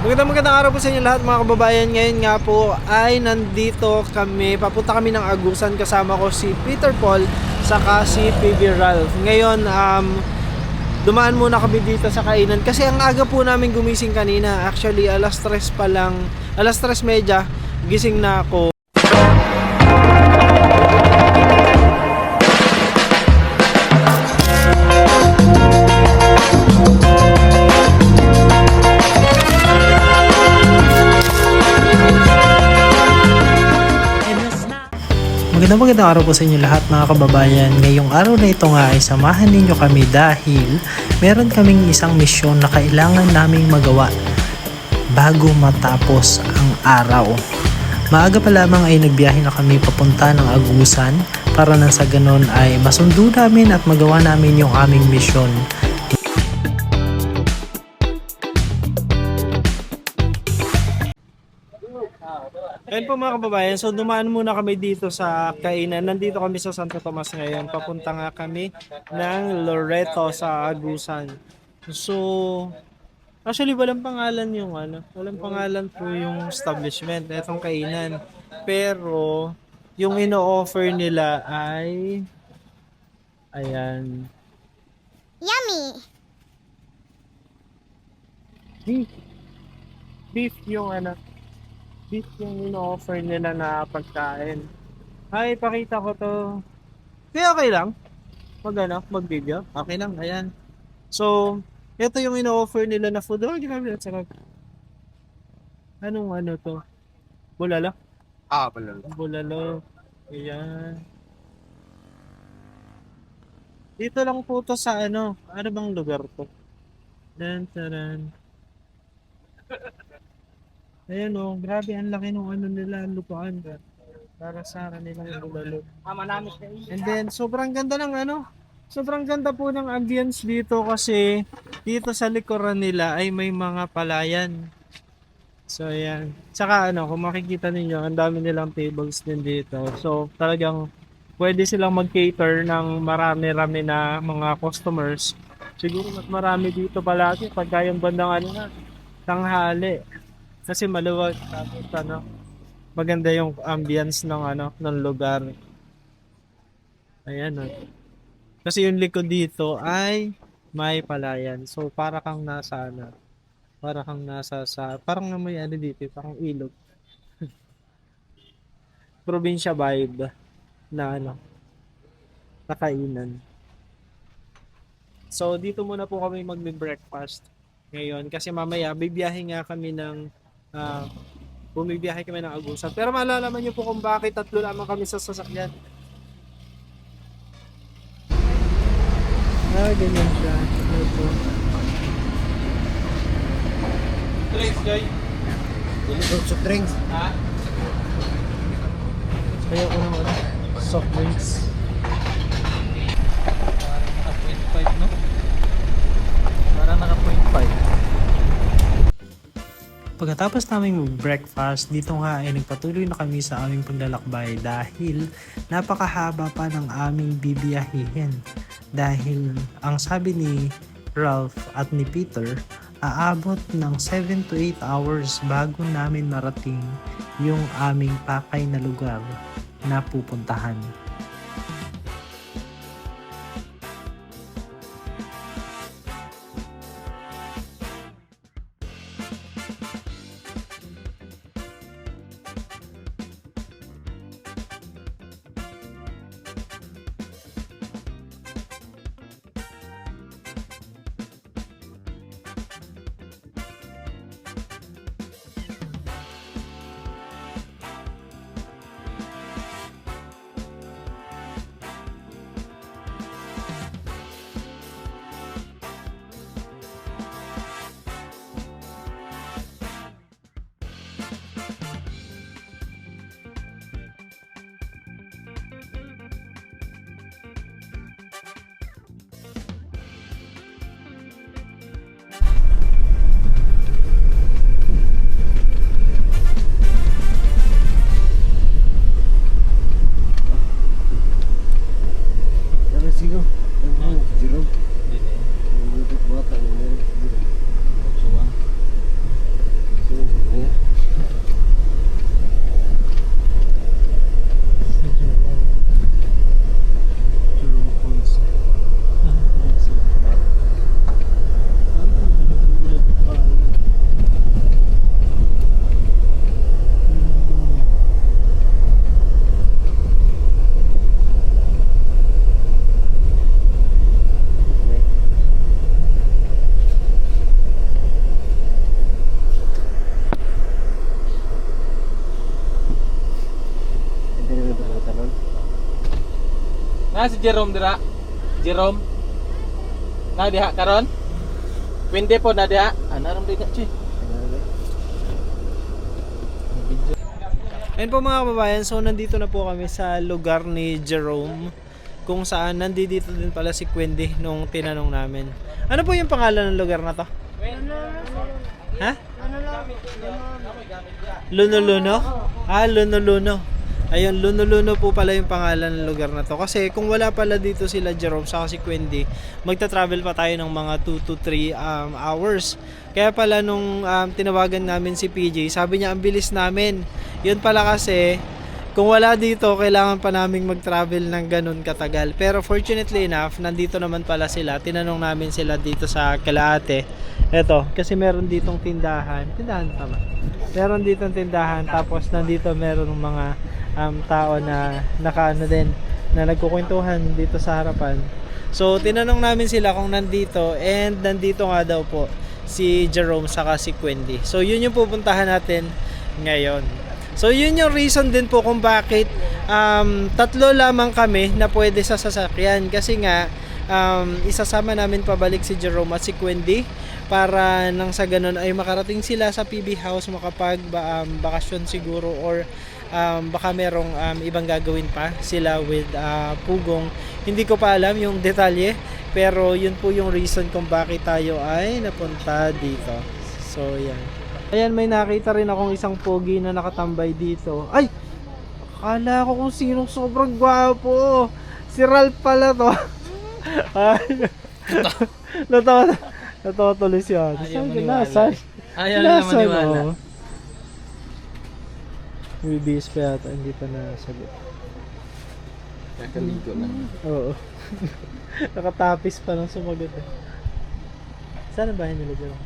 Magandang araw po sa inyo lahat mga kababayan. Ngayon nga po ay nandito kami, papunta kami ng Agusan, kasama ko si Peter Paul saka si PB Ralph. Ngayon dumaan muna kami dito sa kainan kasi ang aga po namin gumising kanina. Actually alas 3 pa lang, alas 3:30 gising na ako. Magandang araw po sa inyo lahat mga kababayan. Ngayong araw na ito nga ay samahan ninyo kami dahil meron kaming isang misyon na kailangan naming magawa bago matapos ang araw. Maaga pa lamang ay nagbiyahe na kami papunta ng Agusan para nang sa ganon ay masundo namin at magawa namin yung aming misyon. Ayun po mga kababayan, so dumaan muna kami dito sa kainan. Nandito kami sa Santo Tomas ngayon. Papunta nga kami ng Loreto sa Agusan. So, actually walang pangalan yung walang pangalan po yung establishment, etong kainan. Pero, yung ino-offer nila ay, ayan, Yummy! beef. Beef yung beef yung ino-offer nila na pagkain. Ay, pakita ko to. Kaya okay lang? Mag-video? Okay lang, ayan. So, ito yung ino-offer nila na food. Oh, grabe, at sarap. Anong to? Bulalo? Balalo. Bulalo. Ayan. Dito lang po to sa ano bang lugar to? Taran. Ayan oh, grabe, ang laki nung nila, ang lupaan. Para sa kanilang bulalo. Manamis na And then, sobrang ganda po ng ambience dito kasi dito sa likuran nila ay may mga palayan. So, ayan. Tsaka kung makikita ninyo, ang dami nilang tables din dito. So, talagang pwede silang mag-cater ng marami-rami na mga customers. Siguro mas marami dito palagi pagka yung bandang tanghali. Kasi maluwag, tapos maganda yung ambience ng lugar. Ayan. Kasi yung likod dito ay may palayan. So para kang nasa parang may dito, parang ilog. Probinsya vibe na nakainan. So dito muna po kami magbe-breakfast ngayon kasi mamaya bibiyahe nga kami ng bumibiyahe kami ng Agusan. Pero malalaman niyo po kung bakit tatlo lamang kami sa sasakyan. Ganyan siya. Ito. Drinks, Joy. Soft drinks. Ha? Kaya ko ng soft drinks. Parang naka 0.5, no? Parang naka 0.5. Pagkatapos namin mag-breakfast, dito nga ay nagpatuloy na kami sa aming paglalakbay dahil napakahaba pa ng aming bibiyahihin. Dahil ang sabi ni Ralph at ni Peter, aabot ng 7 to 8 hours bago namin marating yung aming pakay na lugar na pupuntahan. Si Jerome dira. Jerome. Na diha karon? Pwede po na diha. Anaram diha, Chi. Ayun po mga kababayan, so nandito na po kami sa lugar ni Jerome kung saan nandito din pala si Quendy nung tinanong namin. Ano po yung pangalan ng lugar na to? Ha? Lunuluno? Lunuluno. Ayun, Lunuluno po pala yung pangalan ng lugar na to. Kasi kung wala pala dito sila Jerome saka si Quendy, magta-travel pa tayo ng mga 2 to 3 hours. Kaya pala nung tinawagan namin si PJ, sabi niya ang bilis namin. Yun pala kasi, kung wala dito, kailangan pa naming mag-travel ng ganun katagal. Pero fortunately enough, nandito naman pala sila. Tinanong namin sila dito sa Kalaate. Eto, kasi meron ditong tindahan. Tindahan tama. Meron ditong tindahan. Tapos nandito meron mga tao na nakaano din, na nagkukwentuhan dito sa harapan. So, tinanong namin sila kung nandito. And nandito nga daw po si Jerome saka si Quendy. So, yun yung pupuntahan natin ngayon. So yun yung reason din po kung bakit tatlo lamang kami na pwede sa sasakyan, kasi nga isasama namin pabalik si Jerome at si Quendy para nang sa ganun ay makarating sila sa PB House, makapag bakasyon siguro, or baka merong ibang gagawin pa sila with Pugong. Hindi ko pa alam yung detalye, pero yun po yung reason kung bakit tayo ay napunta dito. So yan. Ayan, may nakita rin akong isang pogi na nakatambay dito. Ay! Akala ko kung sinong sobrang gwapo. Si Ralph pala to. Ay. Natawa tuloy siya. Nasaan? Ayaw na maniwala. Bibis pa yata, hindi pa nasagot. Kakaligo lang. Oo. Nakatapis pa nang sumagot eh. Saan ang bahay nila dyan?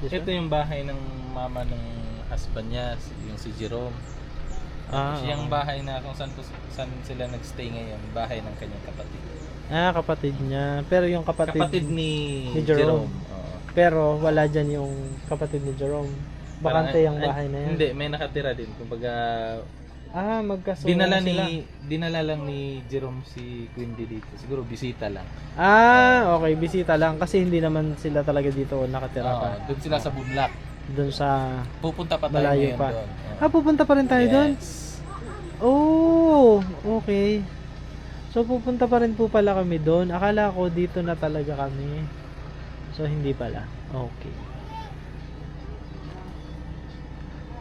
Ito yung bahay ng mama ng husband niya, yung si Jerome. Siyang bahay na kung saan sila nagstay ngayon, bahay ng kanyang kapatid. Kapatid niya. Pero yung kapatid ni Jerome. Oo. Pero wala dyan yung kapatid ni Jerome. Bakante yung bahay na yan. Hindi, may nakatira din. Kumbaga, magkasundo sila. Dinala lang ni Jerome si Quendy dito. Siguro bisita lang. Okay, bisita lang kasi hindi naman sila talaga dito nakatira pa. Doon sila sa Bunlak. Doon sa Pupunta pa tayo malayo ngayon pa. doon. Pupunta pa rin tayo doon? Oh, okay. So pupunta pa rin po pala kami doon. Akala ko dito na talaga kami. So hindi pala. Okay.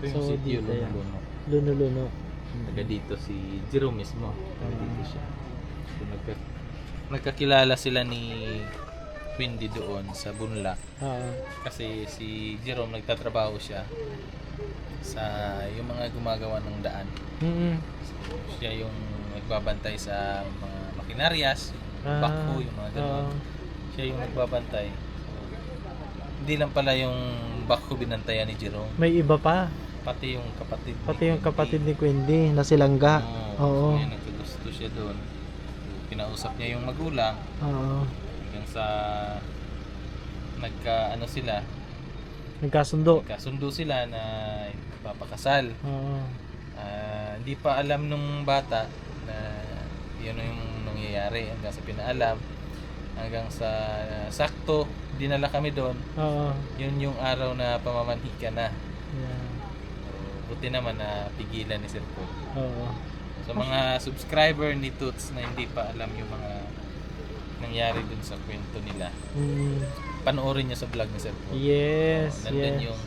Ito yung So, sitio, dito yan. Lunuluno. Lunuluno. Taga dito si Jerome mismo. Taga dito siya. So, nagkakilala sila ni Quendy doon sa Bunlak. Kasi si Jerome nagtatrabaho siya sa yung mga gumagawa ng daan. So, siya yung nagbabantay sa mga makinaryas, backhoe, yung mga gano'n. Siya yung nagbabantay. So, hindi lang pala yung backhoe binantayan ni Jerome. May iba pa. Pati yung kapatid. Ni Quendy na silangga. Oo. Kaya nagkagusto siya doon. Kinausap niya yung magulang. Hanggang sa nagkasundo sila na papakasal. Hindi pa alam nung bata na yun yung nangyayari, hanggang sa pinaalam, hanggang sa sakto dinala kami doon. Yun yung araw na pamamanhika na. Buti naman na pigilan ni Sir Paul. Sa mga subscriber ni Toots na hindi pa alam yung mga nangyari dun sa kwento nila, panoorin nyo sa vlog ni Sir Paul. Yes, nandun yung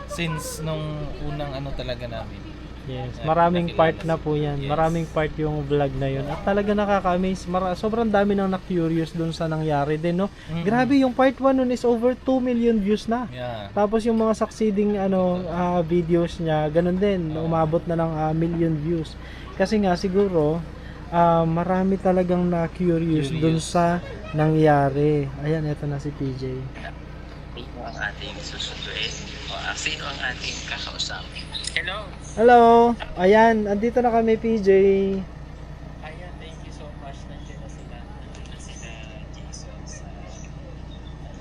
since nung unang talaga namin. Yes, maraming part na po yan. Yes. Maraming part yung vlog na yun. At talaga nakaka-amaze. Sobrang dami nang na-curious dun sa nangyari din, no? Grabe, yung part 1 nun is over 2 million views na. Yeah. Tapos yung mga succeeding videos niya, ganun din. Umabot na ng million views. Kasi nga siguro, marami talagang na-curious dun sa nangyari. Ayan, eto na si PJ. Sino ang ating susunduin? Sino ang ating kakausapin? Hello! Hello! Ayan, andito na kami, PJ. Ayan, thank you so much. Nandiyan na sila Jason sa...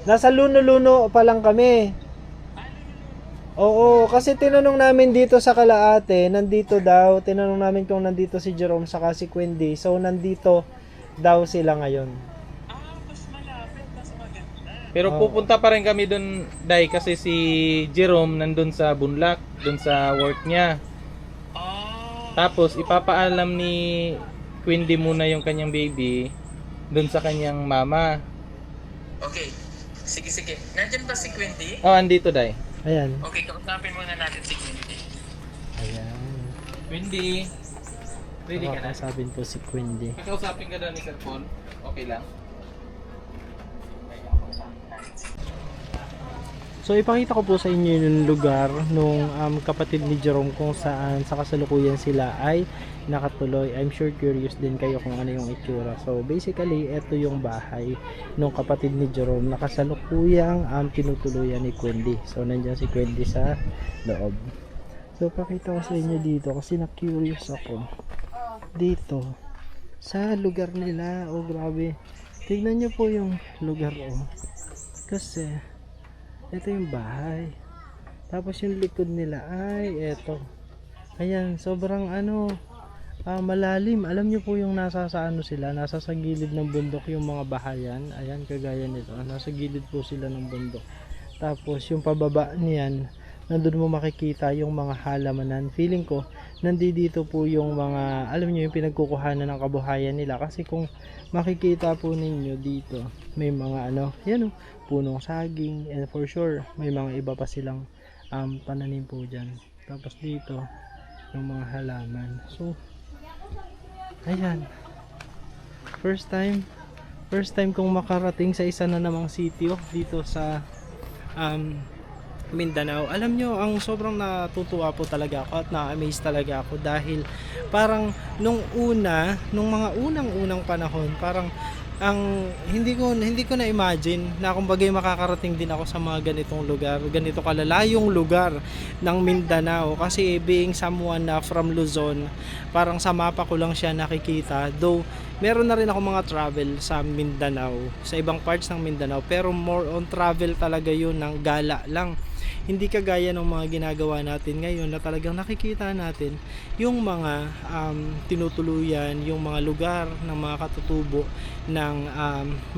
Nasa Lunuluno pa lang kami. Oo, kasi tinanong namin dito sa Kalaate, nandito daw. Tinanong namin kung nandito si Jerome saka si Quendy. So, nandito daw sila ngayon. Pero Oo. pupunta pa rin kami doon, Day, kasi si Jerome nandun sa Bunlak, doon sa work niya. Tapos ipapaalam ni Quindy muna yung kanyang baby doon sa kanyang mama. Okay. Sige, sige. Nandyan ba si Quinty? Oh, andito, Day. Ayan. Okay, kausapin muna natin si Quinty. Ayan. Quindy, ready ka na? Sabihin po si Quindy. Kakausapin ka daw ni cellphone. Okay lang. So ipakita ko po sa inyo yung lugar nung kapatid ni Jerome kung saan sa kasalukuyan sila ay nakatuloy. I'm sure curious din kayo kung ano yung itsura. So basically, ito yung bahay nung kapatid ni Jerome na kasalukuyang tinutuluyan ni Quindy. So nandiyan si Quindy sa loob. So pakita ko sa inyo dito kasi na-curious ako. Dito sa lugar nila. Oh grabe. Tignan nyo po yung lugar Kasi ito yung bahay. Tapos yung likod nila ay eto. Ayan, sobrang malalim. Alam niyo po yung nasa sa sila, nasa sa gilid ng bundok yung mga bahayan. Ayan, kagaya nito. Nasa gilid po sila ng bundok. Tapos yung pababa niyan, nandun mo makikita yung mga halamanan. Feeling ko, nandito po yung mga, alam niyo yung pinagkukuhanan ng kabuhayan nila. Kasi kung makikita po ninyo dito, may mga yan punong saging, and for sure may mga iba pa silang pananim po dyan. Tapos dito yung mga halaman. So ayan, first time kong makarating sa isa na namang sitio dito sa Mindanao. Alam nyo, ang sobrang natutuwa po talaga ako at na-amaze talaga ako dahil parang nung mga unang panahon, parang hindi ko na imagine na kumbaga makakarating din ako sa mga ganitong lugar, ganito kalalayong lugar ng Mindanao, kasi being someone na from Luzon, parang sa mapa ko lang siya nakikita, though meron na rin ako mga travel sa Mindanao, sa ibang parts ng Mindanao, pero more on travel talaga yun, ng gala lang. Hindi kagaya ng mga ginagawa natin ngayon na talagang nakikita natin yung mga tinutuluyan, yung mga lugar ng mga katutubo ng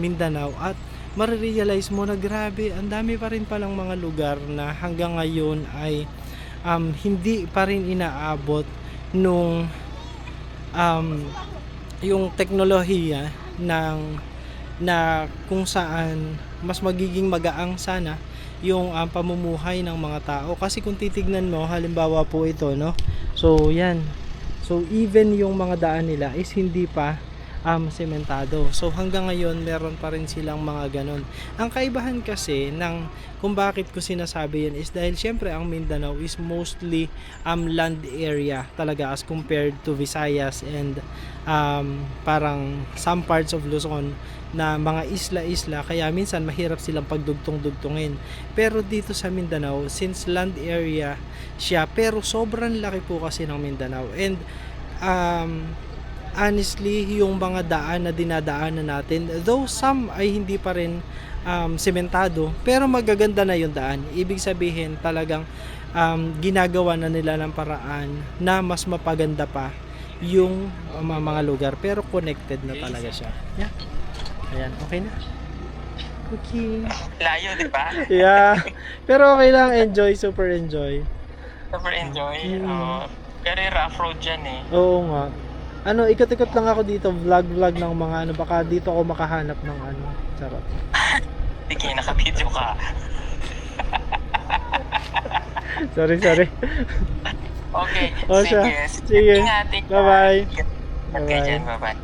Mindanao, at marirealize mo na grabe, ang dami pa rin palang mga lugar na hanggang ngayon ay hindi pa rin inaabot nung yung teknolohiya na kung saan mas magiging magaang sana yung pamumuhay ng mga tao. Kasi kung titignan mo, halimbawa po ito, no? So yan, so even yung mga daan nila is hindi pa sementado. So hanggang ngayon meron pa rin silang mga ganon. Ang kaibahan kasi ng kung bakit ko sinasabi yan is dahil syempre ang Mindanao is mostly land area talaga as compared to Visayas and parang some parts of Luzon na mga isla-isla, kaya minsan mahirap silang pagdugtong-dugtongin. Pero dito sa Mindanao, since land area siya, pero sobrang laki po kasi ng Mindanao, and honestly, yung mga daan na dinadaanan natin, though some ay hindi pa rin sementado, pero magaganda na yung daan. Ibig sabihin talagang ginagawa na nila ng paraan na mas mapaganda pa yung mga lugar, pero connected na talaga siya. Yeah. Ayan, okay na. Okay. Layo, di ba? Yeah. Pero okay lang, enjoy, super enjoy. Super enjoy. Pero rough road dyan eh. Oo nga. Ikot-ikot lang ako dito, vlog ng mga baka dito ako makahanap ng charot. Sige, naka-video ka. Sorry. Okay, O siya. Sige. Ingatin ka. Bye-bye. Okay dyan, bye-bye.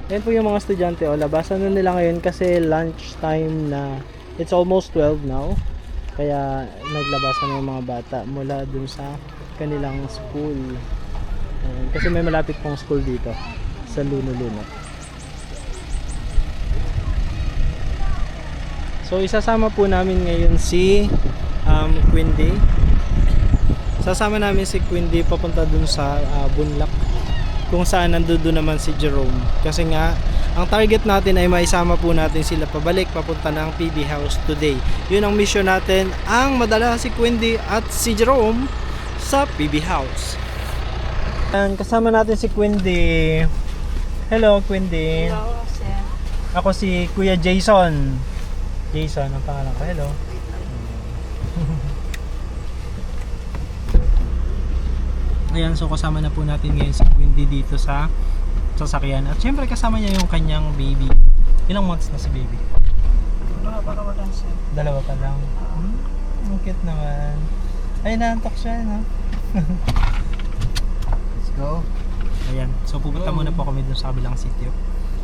Yan po yung mga estudyante, labasan na nila ngayon kasi lunch time na. It's almost 12 now. Kaya naglabasan na yung mga bata mula dun sa kanilang school. Kasi may malapit pong school dito sa Luno. So isasama po namin ngayon si Quindy. Sasama namin si Quindy papunta dun sa Bunlak, kung saan nandoon naman si Jerome. Kasi nga, ang target natin ay maisama po natin sila pabalik papunta ng PB House today. Yun ang mission natin, ang madala si Quindy at si Jerome sa PB House. And kasama natin si Quindy. Hello, Quindin. Hello, sir. Ako si Kuya Jason. Jason, ang pangalan ko. Hello. Ayan, so kasama na po natin ngayon si Quindy dito sa sasakyan. At syempre kasama niya yung kanyang baby. Ilang months na si baby? Wala, sir. Dalawa pa lang. Ang cute naman. Ay, naantok siya, no? Let's go. Ayan, so pupunta muna po kami dun sa kabilang sitio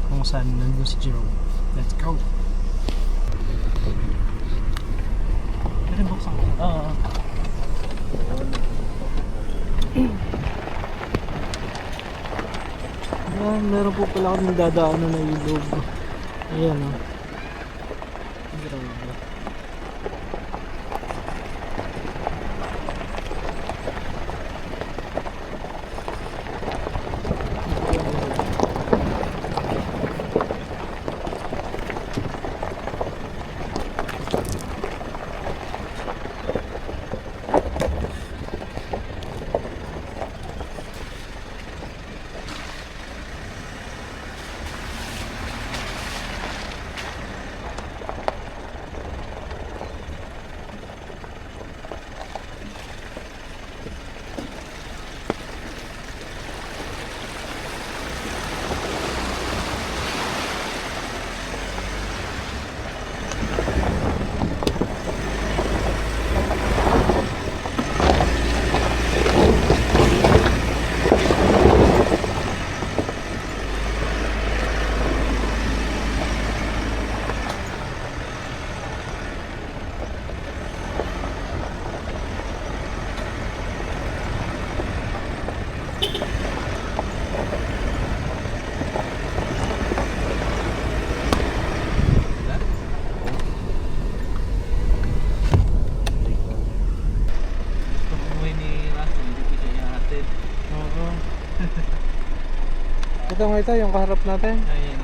kung saan nandun si Jerome. Let's go. Pwede buksan ko. Oo. Ayan, meron po pala kami dadaanan na ilog. Ayan, o. Grabe. Ito nga ito, yung kaharap natin. Ayan.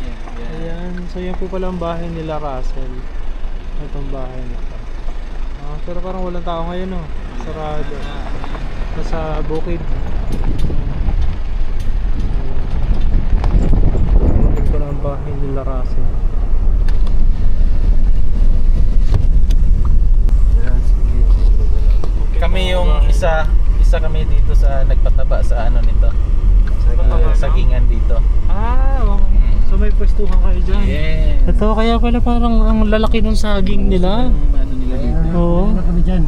Ayan, so yan po pala ang bahay nila Russell. Itong bahay na ito. Pero parang walang tao ngayon, no? Sarado. Nasa bukid. Ayan po lang ang bahay nila Russell. Kami yung isa kami dito sa nagpataba sa ano nito. Sagingan dito. Okay. So may pwestuhan kayo dyan. Yes. Ito kaya pala parang ang lalaki ng saging nila. Ano nila dito? Oo. Ano kami dyan?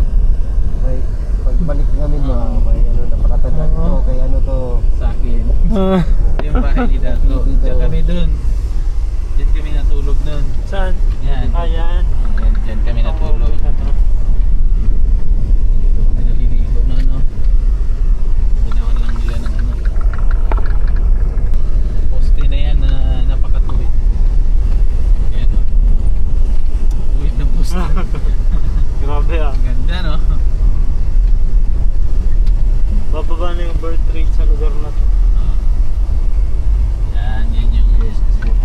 Pagbalik namin may ano napakatanda Oo. dito. Kaya ano to? Sa akin. Ah, Yung bahay ni Dato. Diyan kami dun. Diyan kami natulog nun. saan? Yan. Ayan. Yan, diyan kami natulog. Okay na to. Dito kami naliligo nun, no? Ginawan lang nila ng ano. Poste na yan na napakatuwid. Yan, no? Tuwid na poste. Grabe ah. Ang ganda, no? Bababa na yung birth rate sa lugar na to. Yan yung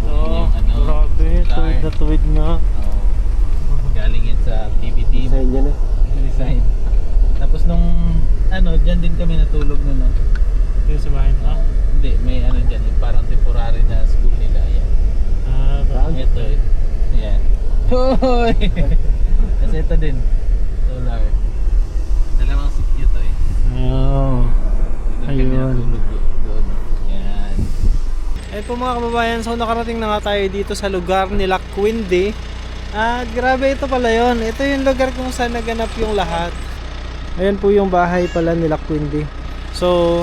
Oo, yung ano, grabe. lar. Tuwid na tuwid nga. Oo. Galing yan sa PBT Sa inyo na. design. Tapos nung ano, dyan din kami natulog nun, no? Yung sa bahay na. Hindi, may ano dyan, yung parang temporary na school nila. Yan. Ito, yan. Hoy! Kasi ito din, solar. Dalawang sityo to eh. Oh. Doon kami Ayun. natulog doon. Yan. Ay po mga kababayan, so nakarating na nga tayo dito sa lugar nila Quindy. At grabe ito pala yon. Ito yung lugar kung saan naganap yung lahat. Ayan po yung bahay pala nila Quindy. So,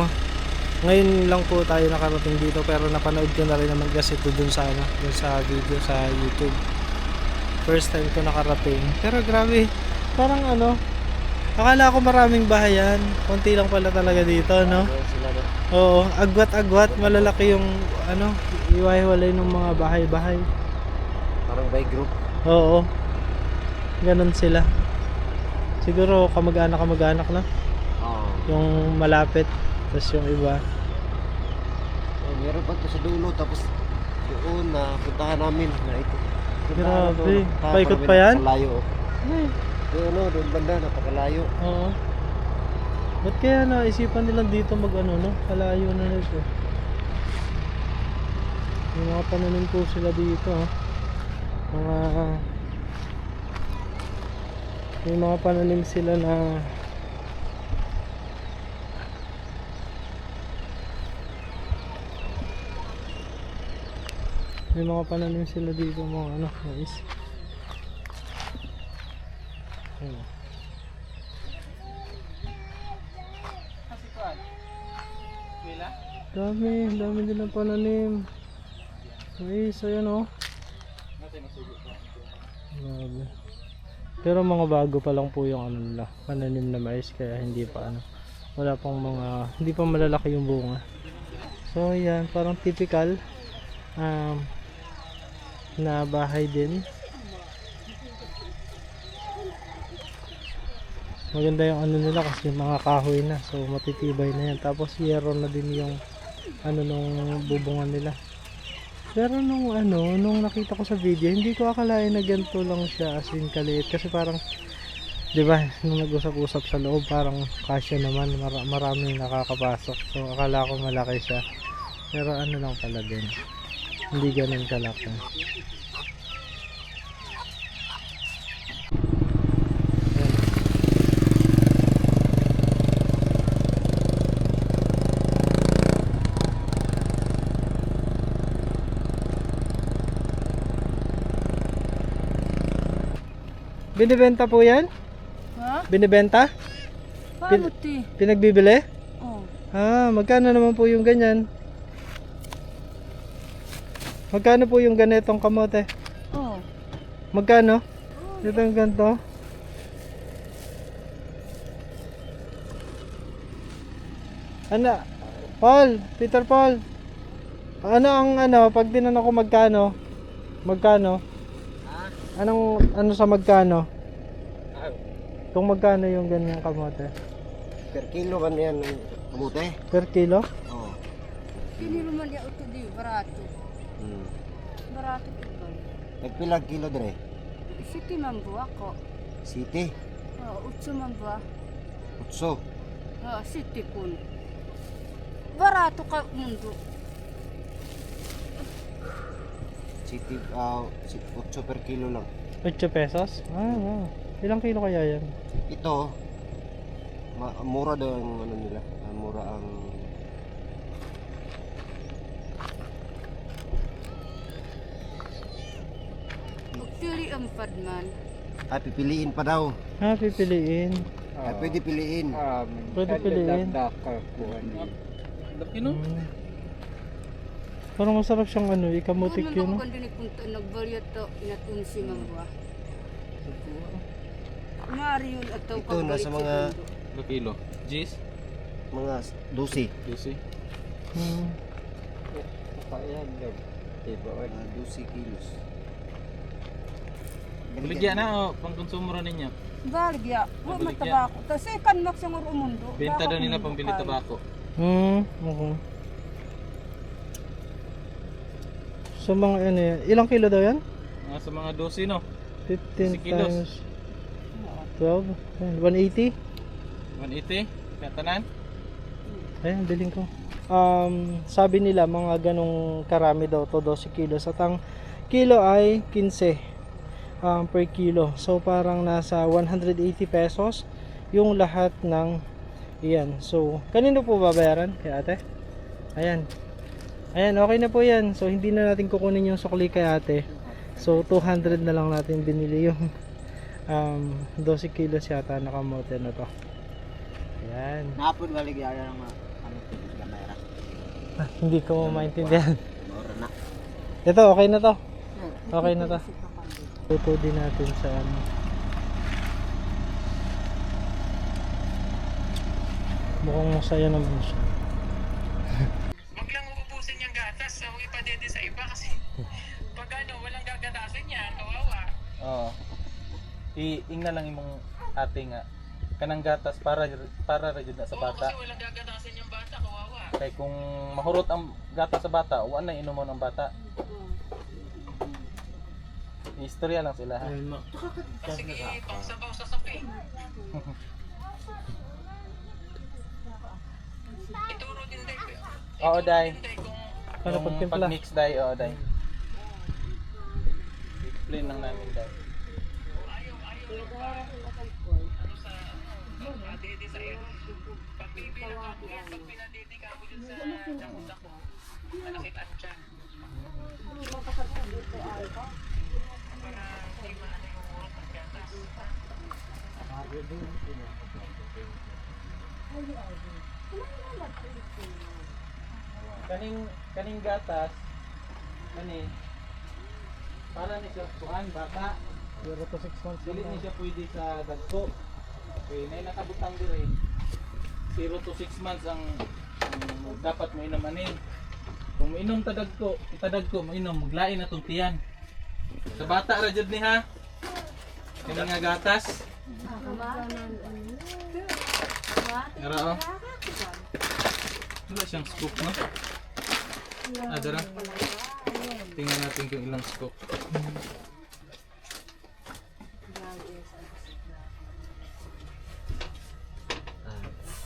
ngayon lang po tayo nakarating dito pero napanood ko na rin naman kasi ito dun sa, dun sa video sa YouTube. First time ko nakarating. Pero grabe, parang akala ko maraming bahayan. Konti lang pala talaga dito, no? Oo, agwat-agwat, malalaki yung iwahiwalay ng mga bahay-bahay. Parang by group. Oo. Ganon sila. Siguro kamag-anak na. Oo. Yung malapit, tapos yung iba. Meron pa to sa dulo tapos doon na puntahan namin na ito. Grabe. Paikot pa yan? Napakalayo. Ay, Doon doon banda napakalayo. oo. Ba't kaya naisipan nilang dito kalayo na nito? May mga pananim po sila dito. May mga pananim sila na dito mga mais. Ayun. Dami nilang pananim. Mais, ayan o. Grabe. Pero mga bago pa lang po yung nila, pananim na mais, kaya hindi pa wala pang hindi pa malalaki yung bunga. So yan, parang typical na bahay din. Maganda yung nila kasi mga kahoy na, so matitibay na yan. Tapos yero na din yung nung bubungan nila. Pero nung nakita ko sa video, hindi ko akalain na ganito lang siya, as in kaliit. Kasi parang, di ba, nung nag-usap-usap sa loob, parang kasya naman, maraming nakakapasok. So akala ko malaki siya. Pero lang pala din, hindi ganun kalaki. Binibenta po yan? Ha? Binibenta? Paano ti? Pinagbibili? Oh. Magkano naman po yung ganyan? Magkano po yung ganitong kamote? Oh. Magkano? Itong ganito? Peter Paul. Ano ang pag tinanong ko magkano? Magkano? Anong sa magkano? Kung magkano yung ganyang kamote? Per kilo man yan kamote. Per kilo? Oo. Pinilo man niya ito di, barato. Barato ito. Nagpilag kilo dire? City man buwa ko. City. Utso man buwa. Utso. City kun. Barato ka mundo. City, 8 per kilo lang. 8 pesos? Wow. Ilang kilo kaya yan? Ito, mura daw ang nila. Mura ang... Magpili ang padman. pipiliin pa daw. Pipiliin. Pwede piliin. Pwede piliin. Laki no? Parang masarap siyang ikamutik yun. Kung din punta nagbayad to inatunsi man buwa. Mari yun at Ito, nasa mga... Ilang kilo? Gis? Mga 12. 12? 12 kilos. Baligya na pang konsumo rin ninyo. Baligya, huwag matabako. Kasi kan mak siyang umundo. Benta daw nila pambili tabako. Okay. So mga ilang kilo daw yan? Sa mga 12 no? 15 kilos. times 12, 180? 180? Katanan? Ayan, biling ko. Sabi nila mga ganong karami daw to 12 kilos. At ang kilo ay 15 per kilo. So parang nasa 180 pesos yung lahat ng iyan. So kanino po babayaran? Kay ate? Ayan. Ayan, okay na po yan. So hindi na natin kukunin yung sukli kay ate. So 200 na lang natin binili yung 12 kilos yata na kamote na to. Ayan. Napon baligya ng kamera. Hindi ko maintindihan. Mura na. Ito, okay na to. Okay na to. Tuto din natin sa mukhang masaya naman siya. Huwag lang ubusin yung gatas. Huwag ipadede sa iba kasi pag walang gagatasin niya, kawawa. Oo. Iing na lang imong ate nga kanang gatas para ra jud na sa bata. Kasi walang gagatasin yung bata, kawawa. Kay kung mahurot ang gatas sa bata, wa na inomon ang bata. Istorya lang sila ha. Sige, pang sabaw sa kape. Ituro din tayo. Oo, Day. Kung Para Yung pagtimpla. pag-mix dye, dye. I-explain lang namin dye. Kaning gatas, para ni siya kuan bata. 0 to 6 months. Dili ni siya pwede sa dagko. Okay, nay nakabutang dire. 0 to 6 months ang dapat mo inom ani. Kung mainom itadagko mo inom maglain na tong tiyan. Sa bata ra jud ni ha. Kini nga gatas. Ara oh. Wala siyang scoop no. Dara. Tingnan natin kung ilang scoop.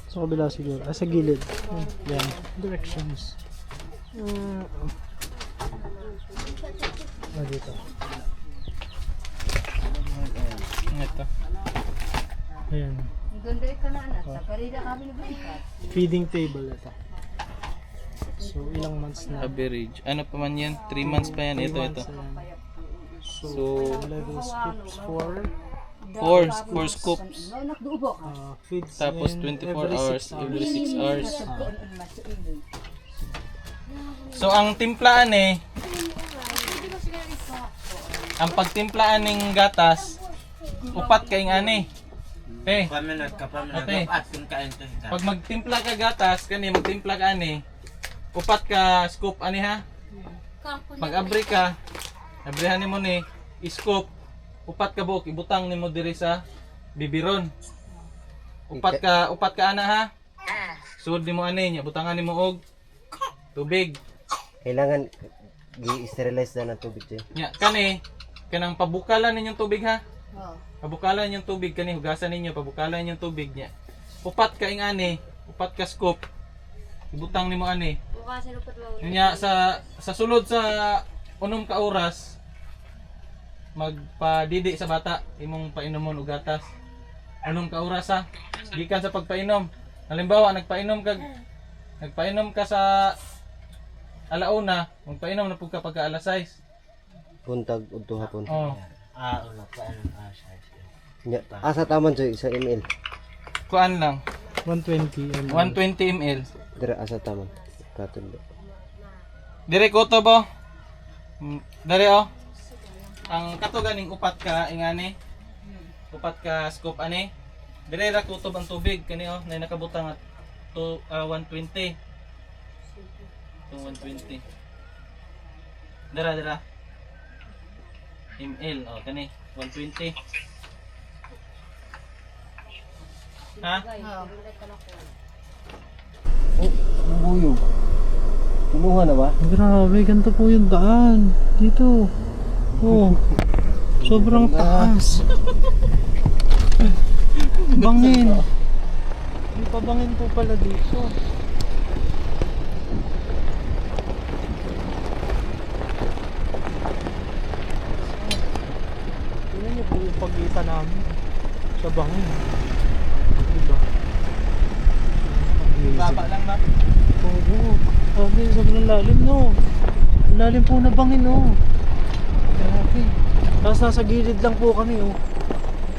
Sa kabila siguro. Sa gilid. Yan. Directions. Dito. Ito. Ayan. Ganda ka na anak. Sa karida kami nagbibigat. Feeding table ito. So, ilang months na? Average. Ano pa man yan? 3 months pa yan. 3 Ito. months na yan. So, So, level scoops for 4 scoops. Nakdubo ka. feeds Tapos in 24 every hours, 6 every 6 hours. So, ang timplaan ang pagtimplaan ng gatas, upat kaing ani. Ate, pag magtimpla ka gatas, magtimpla ka ani, upat ka scoop ani ha. Pag abri ka, abrihan nimo ni scoop, upat ka buok ibutang nimo diri sa bibiron. Upat ka ana ha. Sud nimo ani nya, butangan nimo og tubig. Kailangan i-sterilize na ng tubig siya. Nya kanang pabukalan ninyong tubig ha. Pabukalan yung tubig kani hugasan ninyo, pabukalan yung tubig niya. Upat ka ing ani, upat ka scoop. Ibutang nimo ani. Nya sa sulod sa 6 ka oras magpadidi sa bata imong painomon og gatas. 6 ka oras ha. Gikan sa pagpainom. Halimbawa nagpainom ka sa alauna, magpainom na pud ka pagka alas 6. Buntag udto hapon. Oh. Asa taman siya 1 ml. Kuan lang. 120 120 ml. Dira asa taman. Katundo. Dire ko to bo. Dire oh. Ang katuganing upat ka ingani. Upat ka scoop ani. Dire ra kutob ang tubig kani oh, nay nakabutang at 120. To 120. Dira. ml oh kani 120. Ha? Buyog. Kinuha na ba? Grabe, ganito po yung daan. Dito. Oh. Sobrang taas. Bangin. May pabangin po pala dito. Tingnan niyo po yung pagitan namin sa bangin. Diba? Baba lang na. Oo. Grabe, sobrang lalim no. Ang lalim po na bangin no. Grabe. Tapos nasa gilid lang po kami oh.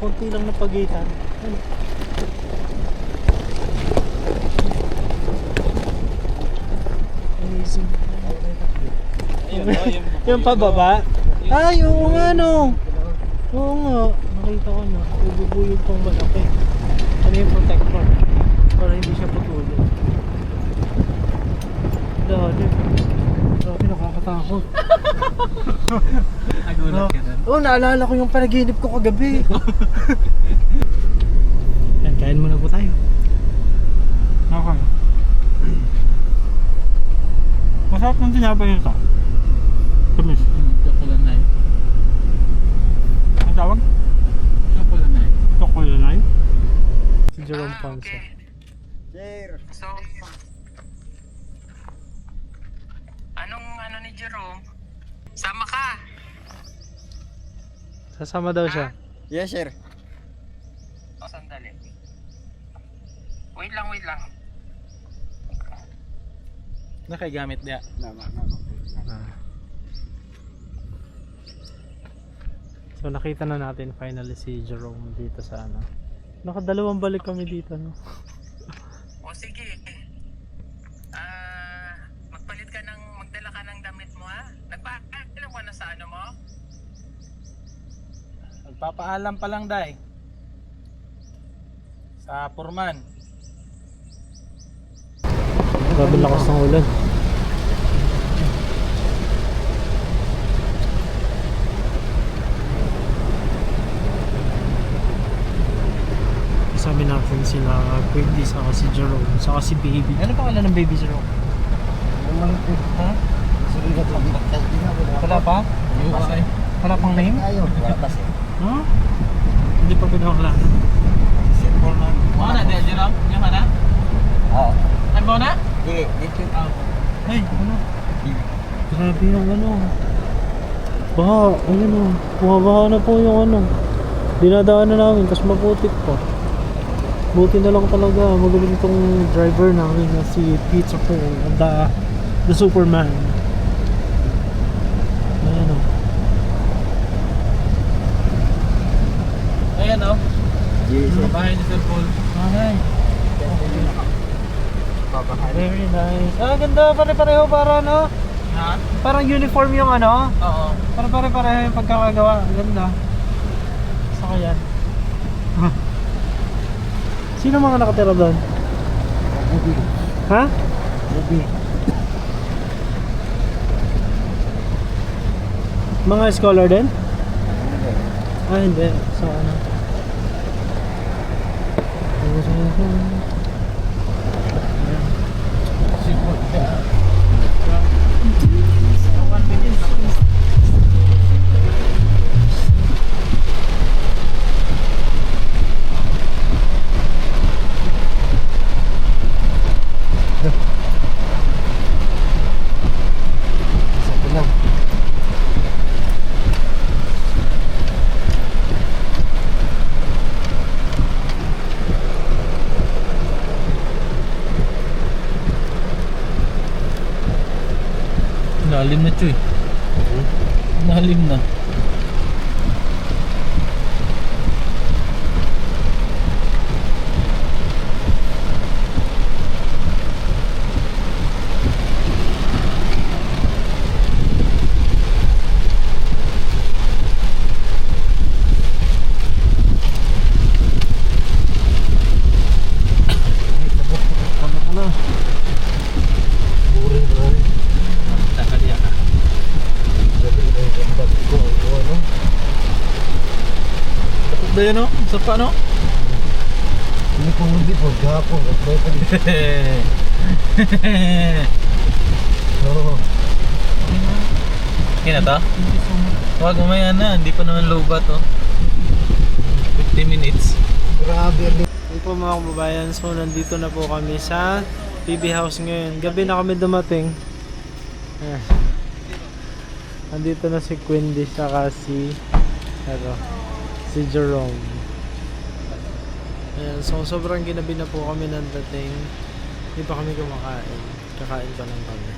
Konti lang na pagitan. Ay. Amazing. Ayun oh, Yung pababa? Ay, oo nga no. Oo nga. Nakita ko na. Bubuyog pang malaki. Ano yung protector? Para hindi siya putulog. Lalim. Grabe, nakakatakot. Nagulat ka doon. Oo, naalala ko yung panaginip ko kagabi. Yan, kain muna po tayo. Okay. Masarap ng tinapay nito. Tamis. Chocolanay. Ang tawag? Chocolanay. Chocolanay? Si Jerome Ponce. Sir. So, ano Jerome. Sama ka. Sasama daw siya. Yes, sir. O, sandali. Wait lang. Nakagamit niya. Ah. So nakita na natin finally si Jerome dito sa ano. Nakadalawang balik kami dito, no? O sige. Magdala ka ng damit mo ha. Nagpaalam ko na sa ano mo? Nagpapaalam pa lang, Day. Sa Purman. Grabe lakas ng ulan. Kasama natin sila Quindy, saka si Jerome, saka si Baby. Ano pangalan ng Baby Jerome? Ha? Wala pa? Wala pang name? Wala pa, sir. Ha? Hindi pa pinakalaan. Mo na, Day Jerome? Yung mana? Oo. Ano mo na? Dito. Ay, ano? Grabe yung ano. Baha, ayun o. Bumabaha na po yung ano. Dinadaan na namin, tapos maputik pa. Buti na lang talaga, magaling itong driver namin na si Pizza Paul, the Superman. Ayan o. Ayan, oh. Yes, sir. Bahay ni Sir Paul. Okay. Very nice. Ah, ganda, pare-pareho para ano. Ha? Parang uniform yung ano. Oo. Para pare-pareho yung pagkakagawa. Ganda. Saka yan. Sino mga nakatira doon? Bubi. Ha? Bubi. Mga scholar din? Ah, hindi. So, ano? Sabi lang. Lalim na, Chuy. Lalim na. Nakaliya ka. Tapos na yun, oh. Sa pa, no? Hindi ko hindi po. Gapon. Okay pa dito. Oo. Okay na to? Huwag mamaya na. Hindi pa naman low bat, oh. 50 minutes. Grabe. Yun po mga kababayan, so nandito na po kami sa PB House ngayon. Gabi na kami dumating. Ayan. Nandito na si Quindy saka si Jerome. Ayan, so sobrang ginabi na po kami ng dating. Hindi pa kami kumakain. Kakain pa lang kami.